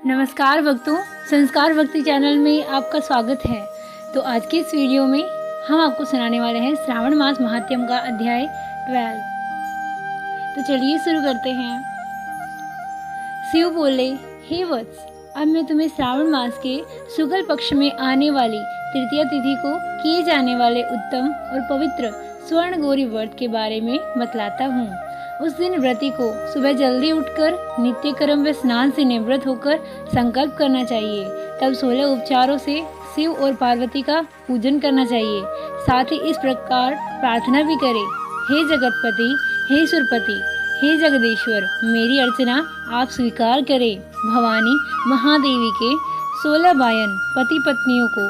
नमस्कार भक्तों, संस्कार भक्ति चैनल में आपका स्वागत है। तो आज के इस वीडियो में हम आपको सुनाने वाले हैं श्रावण मास महात्म्य का अध्याय 12। तो चलिए शुरू करते हैं। शिव बोले, हे वत्स, अब मैं तुम्हें श्रावण मास के शुक्ल पक्ष में आने वाली तृतीया तिथि को किए जाने वाले उत्तम और पवित्र स्वर्ण गौरी व्रत के बारे में बतलाता हूँ। उस दिन व्रती को सुबह जल्दी उठकर नित्य कर्म व स्नान से निवृत्त होकर संकल्प करना चाहिए। तब 16 उपचारों से शिव और पार्वती का पूजन करना चाहिए। साथ ही इस प्रकार प्रार्थना भी करे, हे जगतपति, हे सुरपति, हे जगदीश्वर, मेरी अर्चना आप स्वीकार करें। भवानी महादेवी के 16 बायन पति पत्नियों को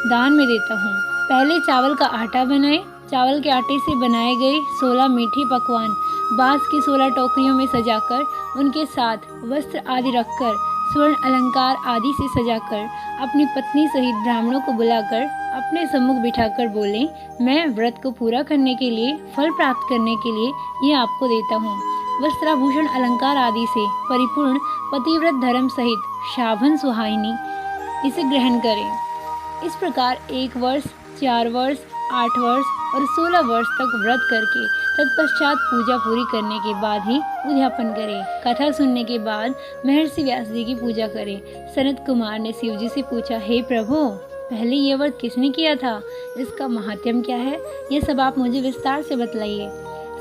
दान में देता हूँ। पहले चावल का आटा बनाए। चावल के आटे से बनाए गए 16 मीठे पकवान बांस की 16 टोकरियों में सजाकर, उनके साथ वस्त्र आदि रखकर, स्वर्ण अलंकार आदि से सजाकर, अपनी पत्नी सहित ब्राह्मणों को बुलाकर अपने सम्मुख बिठाकर बोले, मैं व्रत को पूरा करने के लिए, फल प्राप्त करने के लिए ये आपको देता हूँ। वस्त्राभूषण अलंकार आदि से परिपूर्ण पतिव्रत धर्म सहित शाभन सुहाइनी इसे ग्रहण करें। इस प्रकार 1 वर्ष, 4 वर्ष, 8 वर्ष और 16 वर्ष तक व्रत करके तत्पश्चात पूजा पूरी करने के बाद ही उद्यापन करें। कथा सुनने के बाद महर्षि व्यास जी की पूजा करें। सनत कुमार ने शिव जी से पूछा, हे प्रभु, पहले ये व्रत किसने किया था? इसका महात्म्य क्या है? यह सब आप मुझे विस्तार से बतलाइए।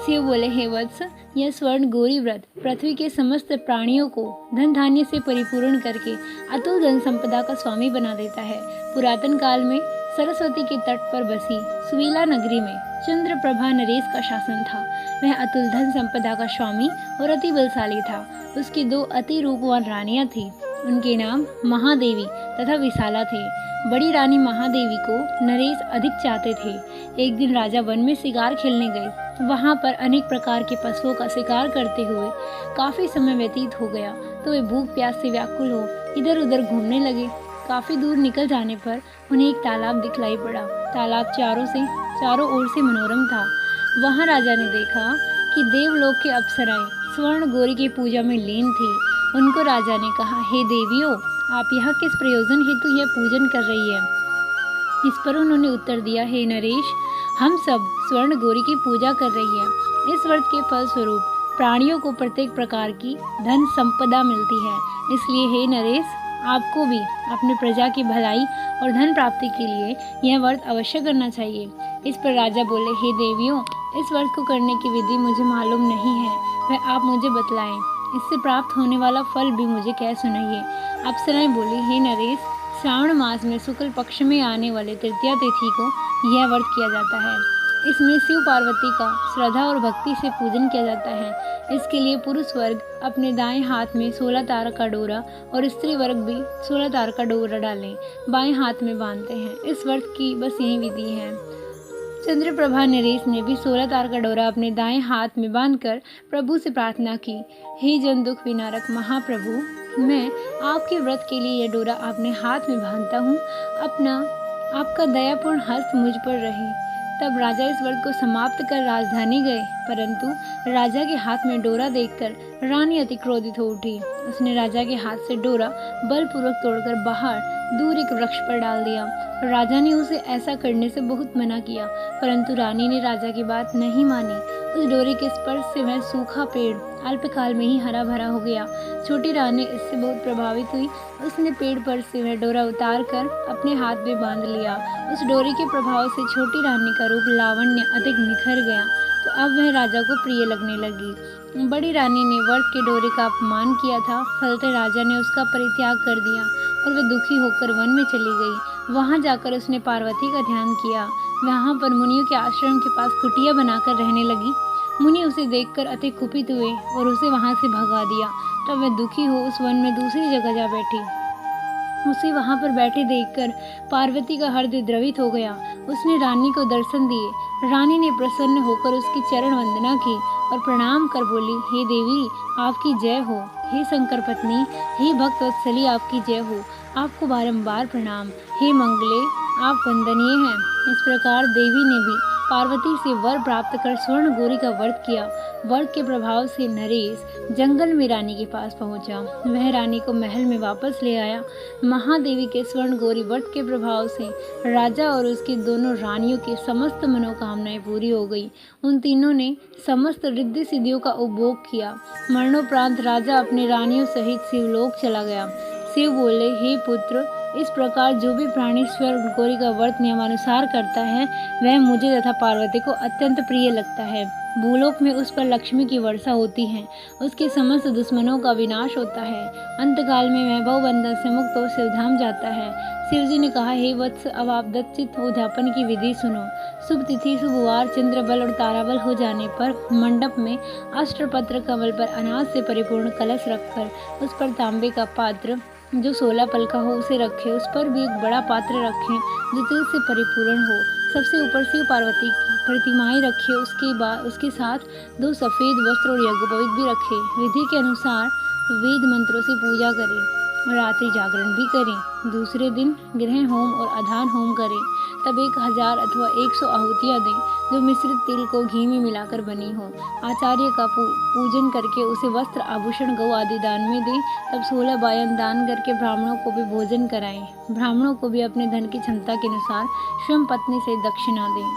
शिव बोले, हे वत्स, यह स्वर्ण गौरी व्रत पृथ्वी के समस्त प्राणियों को धन धान्य से परिपूर्ण करके अतुल धन संपदा का स्वामी बना देता है। पुरातन काल में सरस्वती के तट पर बसी सुवीला नगरी में चंद्रप्रभा नरेश का शासन था। वह अतुल धन संपदा का स्वामी और अति बलशाली था। उसकी 2 अति रूपवान रानियां थीं। उनके नाम महादेवी तथा विशाला थे। बड़ी रानी महादेवी को नरेश अधिक चाहते थे। एक दिन राजा वन में शिकार खेलने गए। वहां पर अनेक प्रकार के पशुओं का शिकार करते हुए काफी समय व्यतीत हो गया तो वे भूख प्यास से व्याकुल हो इधर उधर घूमने लगे। काफी दूर निकल जाने पर उन्हें एक तालाब दिखलाई पड़ा। तालाब चारों ओर से मनोरम था। वहां राजा ने देखा कि देवलोक के अप्सराएं स्वर्ण गौरी की पूजा में लीन थी। उनको राजा ने कहा, हे देवियों, आप यहाँ किस प्रयोजन हेतु यह पूजन कर रही है? इस पर उन्होंने उत्तर दिया, हे नरेश, हम सब स्वर्ण गौरी की पूजा कर रही है। इस व्रत के फल स्वरूप प्राणियों को प्रत्येक प्रकार की धन संपदा मिलती है। इसलिए हे नरेश, आपको भी अपने प्रजा की भलाई और धन प्राप्ति के लिए यह व्रत अवश्य करना चाहिए। इस पर राजा बोले, हे देवियों, इस व्रत को करने की विधि मुझे मालूम नहीं है, वह आप मुझे बतलाएं। इससे प्राप्त होने वाला फल भी मुझे कह सुनाइए। अप्सराएं बोली, हे नरेश, श्रावण मास में शुक्ल पक्ष में आने वाले तृतीया तिथि को यह व्रत किया जाता है। इसमें शिव पार्वती का श्रद्धा और भक्ति से पूजन किया जाता है। इसके लिए पुरुष वर्ग अपने दाएं हाथ में 16 तार का डोरा और स्त्री वर्ग भी 16 तार का डोरा डालें बाएं हाथ में बांधते हैं। इस व्रत की बस यही विधि है। चंद्रप्रभा नरेश ने भी 16 तार का डोरा अपने दाएं हाथ में बांधकर प्रभु से प्रार्थना की, हे जन दुख विनारक महाप्रभु, मैं आपके व्रत के लिए यह डोरा अपने हाथ में बांधता हूँ। आपका दयापूर्ण हस्त मुझ पर रहे। तब राजा इस व्रत को समाप्त कर राजधानी गए, परंतु राजा के हाथ में डोरा देखकर रानी अति क्रोधित हो उठी। उसने राजा के हाथ से डोरा बलपूर्वक तोड़कर बाहर दूर एक वृक्ष पर डाल दिया। राजा ने उसे ऐसा करने से बहुत मना किया, परंतु रानी ने राजा की बात नहीं मानी। उस डोरे के स्पर्श से वह सूखा पेड़ अल्पकाल में ही हरा भरा हो गया। छोटी रानी इससे बहुत प्रभावित हुई। उसने पेड़ पर से वह डोरा उतार कर अपने हाथ में बांध लिया। उस डोरे के प्रभाव से छोटी रानी का रूप लावण्य अधिक निखर गया, तो अब वह राजा को प्रिय लगने लगी। बड़ी रानी ने व्रत के डोरे का अपमान किया था, फलते राजा ने उसका परित्याग कर दिया और वह दुखी होकर वन में चली गई। वहां जाकर उसने पार्वती का ध्यान किया। वहां पर मुनियों के आश्रम के पास कुटिया बनाकर रहने लगी। मुनि उसे देखकर अति कुपित हुए और उसे वहां से भगा दिया। तब वह दुखी हो उस वन में दूसरी जगह जा बैठी। उसे वहां पर बैठे देखकर पार्वती का हृदय द्रवित हो गया। उसने रानी को दर्शन दिए। रानी ने प्रसन्न होकर उसकी चरण वंदना की और प्रणाम कर बोली, हे देवी, आपकी जय हो। हे शंकर पत्नी, हे भक्त वत्सली, आपकी जय हो। आपको बारंबार प्रणाम। हे मंगले, आप वंदनीय हैं। इस प्रकार देवी ने भी पार्वती से वर प्राप्त कर स्वर्ण गौरी का व्रत किया। व्रत के प्रभाव से नरेश जंगल में रानी के पास पहुंचा। वह रानी को महल में वापस ले आया। महादेवी के स्वर्ण गौरी व्रत के प्रभाव से राजा और उसकी दोनों रानियों की समस्त मनोकामनाएं पूरी हो गई। उन तीनों ने समस्त रिद्धि सिद्धियों का उपभोग किया। मरणोपरांत राजा अपनी रानियों सहित शिवलोक चला गया। शिव बोले, हे पुत्र, इस प्रकार जो भी प्राणी स्वर्ण गौरी का व्रत नियमानुसार करता है वह मुझे तथा पार्वती को अत्यंत प्रिय लगता है। भूलोक में उस पर लक्ष्मी की वर्षा होती है, उसके समस्त दुश्मनों का विनाश होता है। अंतकाल में वैभव बंधन से मुक्त हो शिवधाम जाता है। शिवजी ने कहा, हे वत्स, अब आप दत्तचित्त उद्यापन की विधि सुनो। शुभ तिथि, शुभ वार, चंद्र बल और ताराबल हो जाने पर मंडप में अष्टपत्र कमल पर अनाज से परिपूर्ण कलश रखकर उस पर तांबे का पात्र जो 16 पल का हो उसे रखें। उस पर भी एक बड़ा पात्र रखें जो तिल से परिपूर्ण हो। सबसे ऊपर शिव पार्वती की प्रतिमाएं रखें। उसके साथ 2 सफ़ेद वस्त्र और यज्ञोपवीत भी रखें। विधि के अनुसार वेद मंत्रों से पूजा करें और रात्रि जागरण भी करें। दूसरे दिन ग्रह होम और आधान होम करें। तब 1000 अथवा 100 आहुतियाँ दें जो मिश्रित तिल को घी में मिलाकर बनी हो। आचार्य का पूजन करके उसे वस्त्र, आभूषण, गौ आदि दान में दें। तब 16 बायन दान करके ब्राह्मणों को भी भोजन कराएं। ब्राह्मणों को भी अपने धन की क्षमता के अनुसार स्वयं पत्नी से दक्षिणा दें।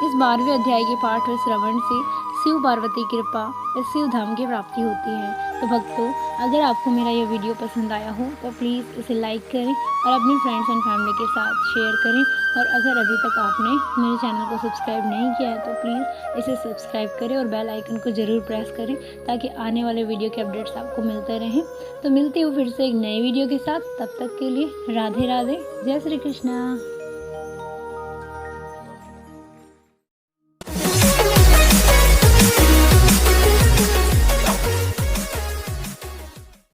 इस 12वें अध्याय के पाठ और श्रवण से शिव पार्वती कृपा इस शिव धाम की प्राप्ति होती है। तो भक्तों, अगर आपको मेरा ये वीडियो पसंद आया हो तो प्लीज़ इसे लाइक करें और अपने फ्रेंड्स एंड फैमिली के साथ शेयर करें। और अगर अभी तक आपने मेरे चैनल को सब्सक्राइब नहीं किया है तो प्लीज़ इसे सब्सक्राइब करें और बेल आइकन को ज़रूर प्रेस करें ताकि आने वाले वीडियो के अपडेट्स आपको मिलते रहें। तो मिलती हूँ फिर से एक नए वीडियो के साथ। तब तक के लिए राधे राधे, जय श्री कृष्णा।